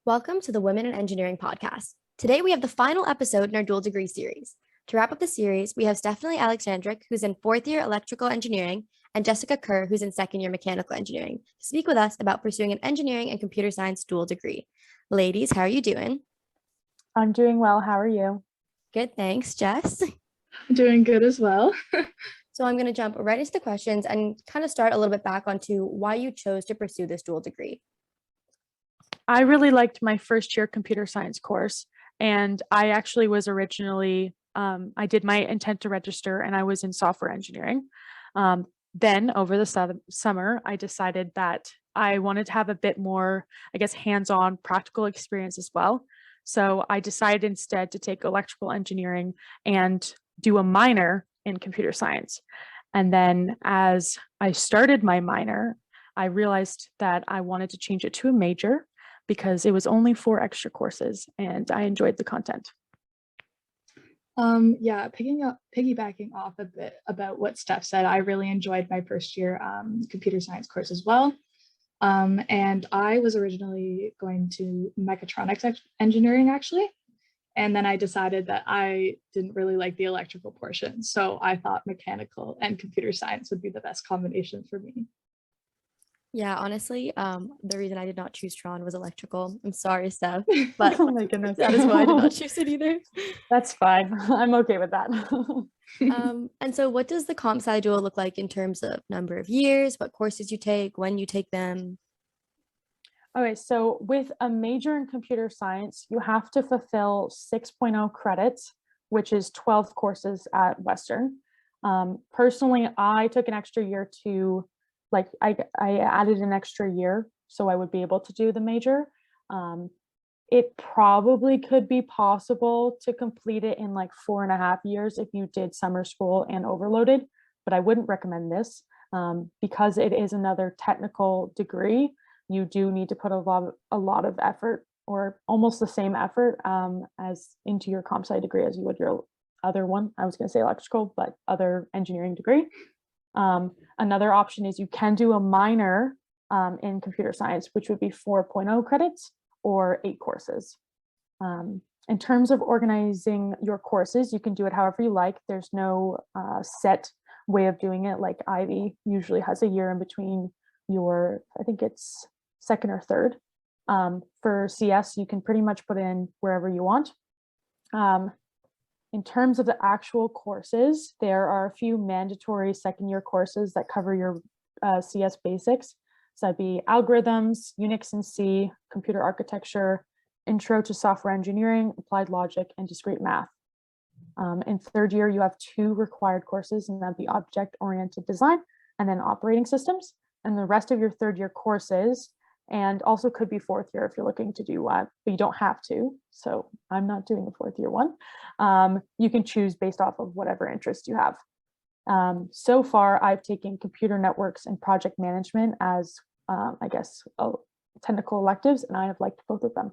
Welcome to the Women in Engineering podcast. Today we have the final episode in our dual degree series. To wrap up the series, we have Stefani Aleksanderek, who's in fourth year electrical engineering, and Jessica Kerr, who's in second year mechanical engineering, to speak with us about pursuing an engineering and computer science dual degree. Ladies, how are you doing? I'm doing well. How are you? Good, thanks, Jess. Doing good as well. So I'm going to jump right into the questions and kind of start a little bit back onto why you chose to pursue this dual degree. I really liked my first year computer science course, and I actually was originally, I did my intent to register and I was in software engineering. Then over the summer, I decided that I wanted to have a bit more, hands-on practical experience as well. So I decided instead to take electrical engineering and do a minor in computer science. And then as I started my minor, I realized that I wanted to change it to a major because it was only 4 extra courses and I enjoyed the content. Piggybacking off a bit about what Steph said, I really enjoyed my first year computer science course as well. And I was originally going to mechatronics engineering actually. And then I decided that I didn't really like the electrical portion. So I thought mechanical and computer science would be the best combination for me. Yeah, honestly, the reason I did not choose Tron was electrical. I'm sorry, Steph, but Oh my goodness. that is why I did not choose it either. That's fine. I'm okay with that. And so what does the comp sci dual look like in terms of number of years, what courses you take, when you take them? Okay, so with a major in computer science, you have to fulfill 6.0 credits, which is 12 courses at Western. Personally, I took an extra year to I added an extra year so I would be able to do the major. It probably could be possible to complete it in 4.5 years if you did summer school and overloaded, but I wouldn't recommend this because it is another technical degree. You do need to put a lot of effort, or almost the same effort as into your comp sci degree as you would your other one. I was going to say electrical, but other engineering degree. Another option is you can do a minor in computer science, which would be 4.0 credits or 8 courses. In terms of organizing your courses, you can do it however you like. There's no set way of doing it. Like Ivy usually has a year in between your, I think it's second or third. For CS, you can pretty much put in wherever you want. In terms of the actual courses, there are a few mandatory second year courses that cover your CS basics. So that'd be algorithms, Unix and C, computer architecture, intro to software engineering, applied logic, and discrete math. In third year, you have 2 required courses, and that'd be object-oriented design and then operating systems. And the rest of your third year courses, and also could be fourth year if you're looking to do but you don't have to. So I'm not doing the fourth year one. You can choose based off of whatever interest you have. So far, I've taken computer networks and project management as, technical electives, and I have liked both of them.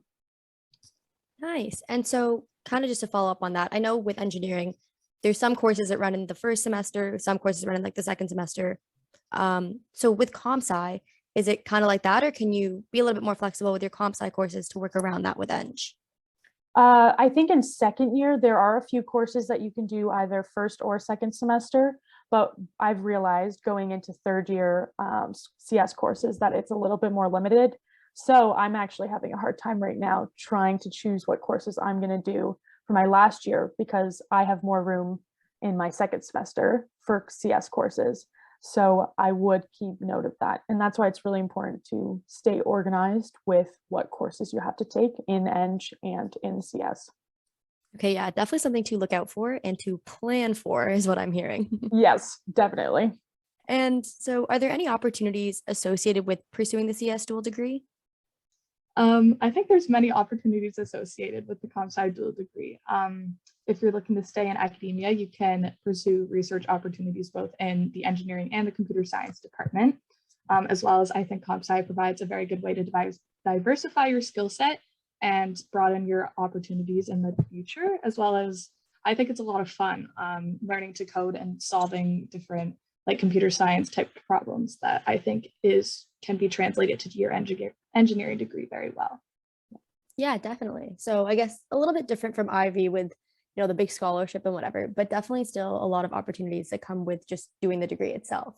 Nice. And so kind of just to follow up on that, I know with engineering, there's some courses that run in the first semester, some courses run in the second semester. So with comp sci, is it kind of like that, or can you be a little bit more flexible with your comp sci courses to work around that with Eng? I think in second year, there are a few courses that you can do either first or second semester, but I've realized going into third year CS courses that it's a little bit more limited. So I'm actually having a hard time right now trying to choose what courses I'm going to do for my last year because I have more room in my second semester for CS courses. So I would keep note of that. And that's why it's really important to stay organized with what courses you have to take in Eng and in CS. Okay, yeah, definitely something to look out for and to plan for is what I'm hearing. Yes, definitely. And so are there any opportunities associated with pursuing the CS dual degree? I think there's many opportunities associated with the comp sci dual degree. If you're looking to stay in academia, you can pursue research opportunities both in the engineering and the computer science department, as well as I think comp sci provides a very good way to diversify your skill set and broaden your opportunities in the future, as well as I think it's a lot of fun learning to code and solving different computer science type problems that I think can be translated to your engineering degree very well. Yeah, definitely. So I guess a little bit different from Ivy with, the big scholarship and whatever, but definitely still a lot of opportunities that come with just doing the degree itself.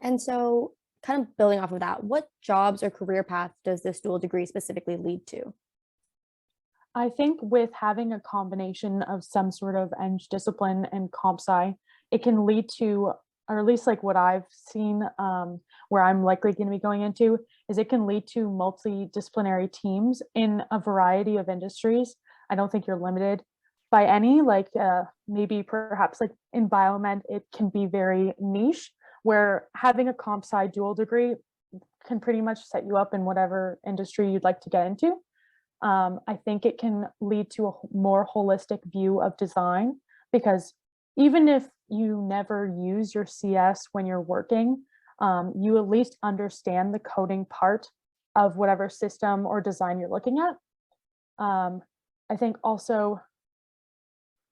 And so kind of building off of that, what jobs or career path does this dual degree specifically lead to? I think with having a combination of some sort of eng discipline and comp sci, it can lead to, or at least like what I've seen, where I'm likely going to be going into, is it can lead to multidisciplinary teams in a variety of industries. I don't think you're limited by any, like maybe perhaps like in biomed, it can be very niche, where having a comp sci dual degree can pretty much set you up in whatever industry you'd like to get into. I think it can lead to a more holistic view of design, because even if you never use your CS when you're working, you at least understand the coding part of whatever system or design you're looking at. I think also,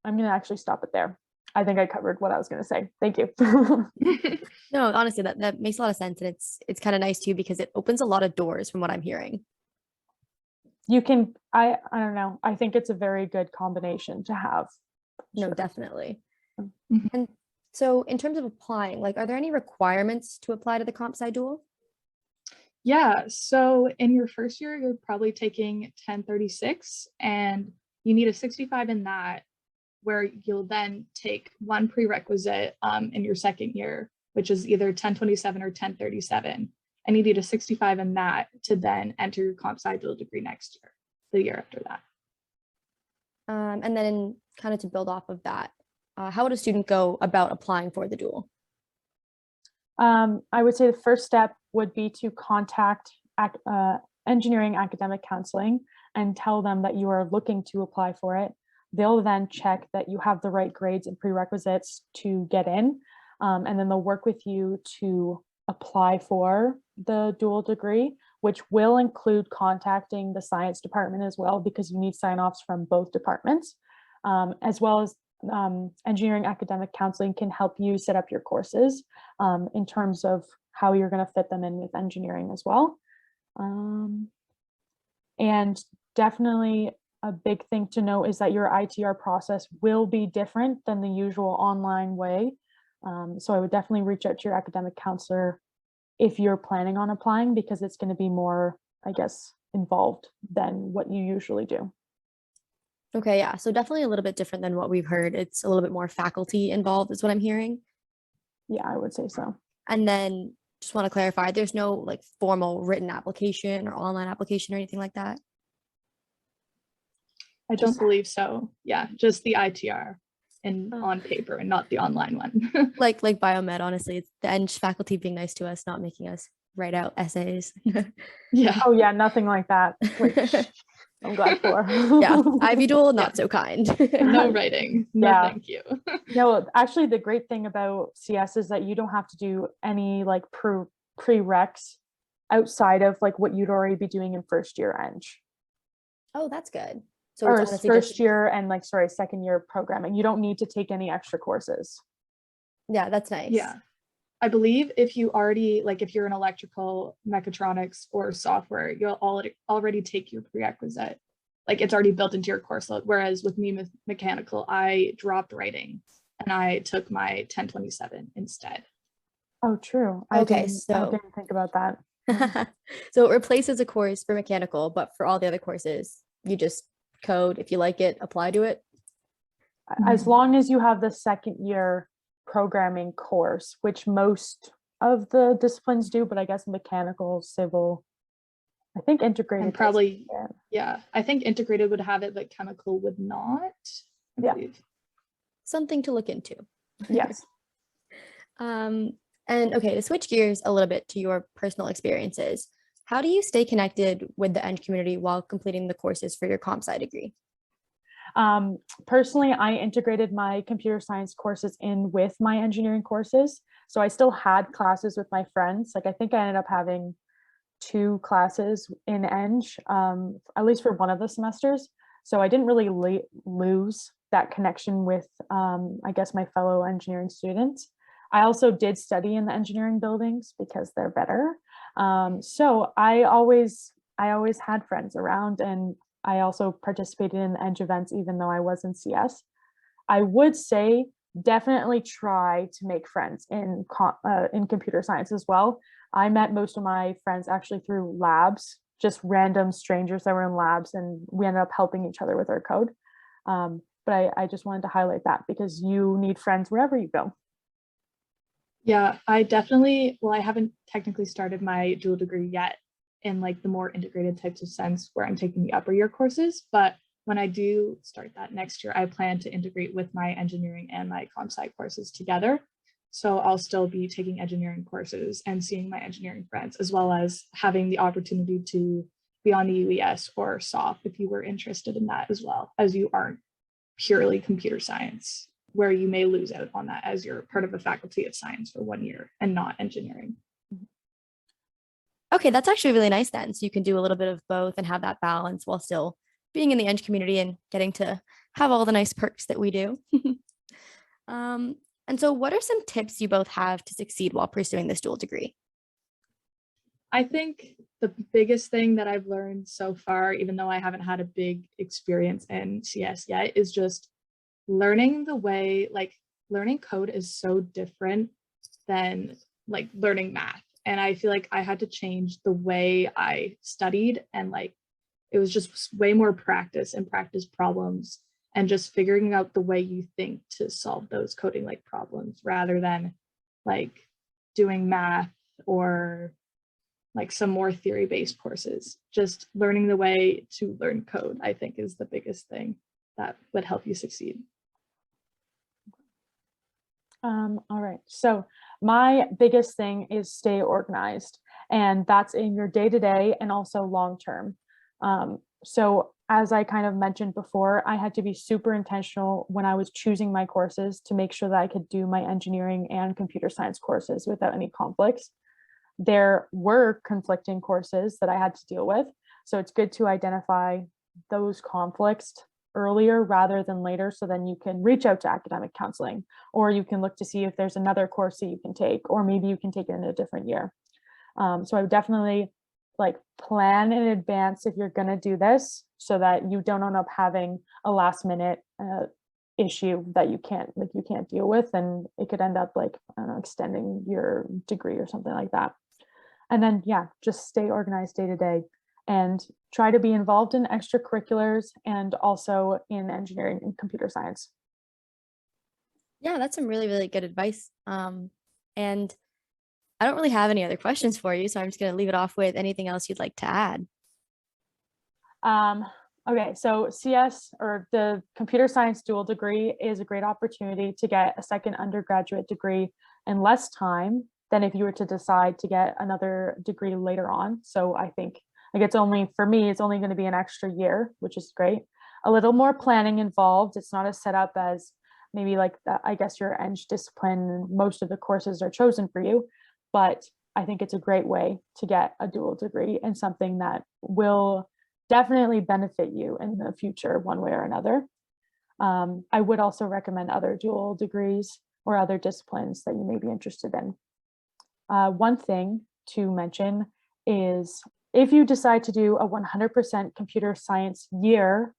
I'm going to actually stop it there. I think I covered what I was going to say. Thank you. No, honestly, that makes a lot of sense. And it's kind of nice too, because it opens a lot of doors from what I'm hearing. You can, I don't know. I think it's a very good combination to have. No, Sure. definitely. Mhm. And so in terms of applying, like, are there any requirements to apply to the comp sci dual? Yeah, so in your first year, you're probably taking 1036 and you need a 65 in that, where you'll then take one prerequisite in your second year, which is either 1027 or 1037. And you need a 65 in that to then enter your comp sci dual degree next year, the year after that. And then kind of to build off of that, how would a student go about applying for the dual? I would say the first step would be to contact engineering academic counseling and tell them that you are looking to apply for it. They'll then check that you have the right grades and prerequisites to get in, and then they'll work with you to apply for the dual degree, which will include contacting the science department as well, because you need sign-offs from both departments, as well as engineering academic counseling can help you set up your courses in terms of how you're going to fit them in with engineering as well. And definitely a big thing to know is that your ITR process will be different than the usual online way. So I would definitely reach out to your academic counselor if you're planning on applying, because it's going to be more, I guess, involved than what you usually do. Okay, yeah. So definitely a little bit different than what we've heard. It's a little bit more faculty involved is what I'm hearing. Yeah, I would say so. And then just want to clarify, there's no like formal written application or online application or anything like that. I don't believe so. Yeah, just the ITR and on paper and not the online one. Like biomed, honestly, it's the Eng faculty being nice to us, not making us write out essays. Yeah. Oh yeah, nothing like that, which I'm glad for. Yeah, Ivy dual, not so kind. No writing. No, Yeah. thank you. No, actually, the great thing about CS is that you don't have to do any like prereqs outside of like what you'd already be doing in first year Eng. Oh, that's good. So Or it's honestly first just, year and like, sorry, second year programming. You don't need to take any extra courses. yeah, that's nice. Yeah. I believe if you already, like if you're in electrical, mechatronics, or software, you'll already take your prerequisite. Like it's already built into your course load. Whereas with me with mechanical, I dropped writing and I took my 1027 instead. Oh, true. Okay, I so didn't think about that. so it replaces a course for mechanical, but for all the other courses, you just code. If you like it, apply to it. As long as you have the second year programming course, which most of the disciplines do, but I guess mechanical, civil, I think integrated. And probably, yeah, I think integrated would have it, but chemical would not. I believe. Something to look into. Yes. And okay, to switch gears a little bit to your personal experiences, how do you stay connected with the Eng community while completing the courses for your comp sci degree? Personally, I integrated my computer science courses in with my engineering courses. So I still had classes with my friends. Like I think I ended up having 2 classes in Eng, at least for one of the semesters. So I didn't really lose that connection with, I guess, my fellow engineering students. I also did study in the engineering buildings because they're better. So I always I always had friends around, and I also participated in the Eng events, even though I was in CS. I would say definitely try to make friends in computer science as well. I met most of my friends actually through labs, just random strangers that were in labs, and we ended up helping each other with our code. But I just wanted to highlight that because you need friends wherever you go. Yeah, I definitely, well, I haven't technically started my dual degree yet in like the more integrated types of sense where I'm taking the upper year courses. But when I do start that next year, I plan to integrate with my engineering and my comp sci courses together. So I'll still be taking engineering courses and seeing my engineering friends, as well as having the opportunity to be on the UES or SOF if you were interested in that as well, as you aren't purely computer science, where you may lose out on that as you're part of a faculty of science for 1 year and not engineering. Okay, that's actually really nice then. So you can do a little bit of both and have that balance while still being in the Eng community and getting to have all the nice perks that we do. And so what are some tips you both have to succeed while pursuing this dual degree? I think the biggest thing that I've learned so far, even though I haven't had a big experience in CS yet, is just learning the way, like learning code is so different than like learning math. And I feel like I had to change the way I studied, and like it was just way more practice and practice problems and just figuring out the way you think to solve those coding like problems rather than like doing math or like some more theory-based courses. Just learning the way to learn code, I think, is the biggest thing that would help you succeed. All right. So my biggest thing is stay organized, and that's in your day-to-day and also long-term. So as I kind of mentioned before, I had to be super intentional when I was choosing my courses to make sure that I could do my engineering and computer science courses without any conflicts. There were conflicting courses that I had to deal with. So it's good to identify those conflicts earlier rather than later, so then you can reach out to academic counseling, or you can look to see if there's another course that you can take, or maybe you can take it in a different year. So I would definitely like plan in advance if you're going to do this, so that you don't end up having a last minute issue that you can't deal with, and it could end up like, I don't know, extending your degree or something like that. And then, yeah, just stay organized day to day and try to be involved in extracurriculars and also in engineering and computer science. Yeah, that's some really, really good advice. And I don't really have any other questions for you, so I'm just going to leave it off with anything else you'd like to add. Okay, so CS, or the computer science dual degree, is a great opportunity to get a second undergraduate degree in less time than if you were to decide to get another degree later on. So I think like it's only, for me, it's only going to be an extra year, which is great. A little more planning involved. It's not as set up as maybe like the, I guess your Eng discipline, most of the courses are chosen for you, but I think it's a great way to get a dual degree and something that will definitely benefit you in the future one way or another. I would also recommend other dual degrees or other disciplines that you may be interested in. One thing to mention is if you decide to do a 100% computer science year,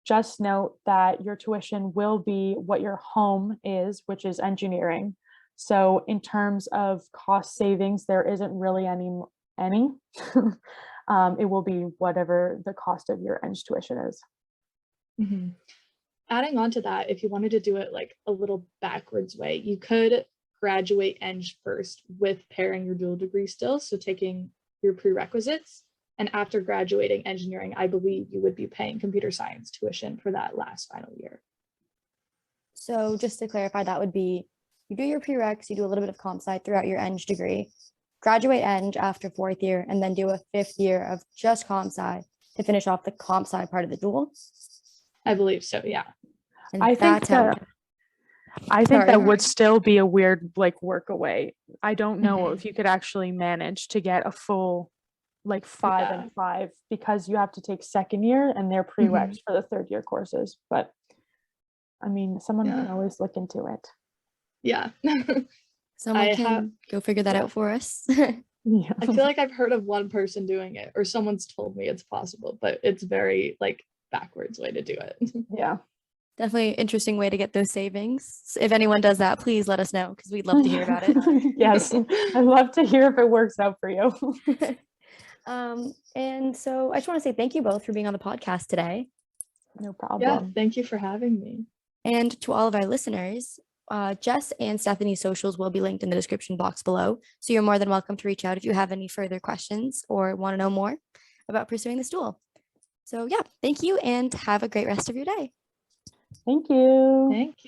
just note that your tuition will be what your home is, which is engineering. So in terms of cost savings, there isn't really any. It will be whatever the cost of your Eng tuition is. Mm-hmm. Adding on to that, if you wanted to do it like a little backwards way, you could graduate Eng first with pairing your dual degree still, so taking your prerequisites. And after graduating engineering, I believe you would be paying computer science tuition for that last final year. So just to clarify, that would be you do your prereqs, you do a little bit of comp sci throughout your Eng degree, graduate Eng after 4th year, and then do a 5th year of just comp sci to finish off the comp sci part of the dual. I believe so, yeah. And I think that would still be a weird like work away. I don't know if you could actually manage to get a full like 5 and 5, because you have to take 2nd year and they're prereqs for the 3rd year courses. But I mean, someone can always look into it. Yeah. Someone can go figure that out for us. Yeah. I feel like I've heard of one person doing it, or someone's told me it's possible, but it's very like backwards way to do it. Yeah. Definitely interesting way to get those savings. So if anyone does that, please let us know because we'd love to hear about it. Yes, I'd love to hear if it works out for you. And so I just want to say thank you both for being on the podcast today. No Yeah, problem. thank you for having me. And to all of our listeners, Jess and Stephanie's socials will be linked in the description box below. So you're more than welcome to reach out if you have any further questions or want to know more about pursuing this dual. So yeah, thank you and have a great rest of your day. Thank you. Thank you.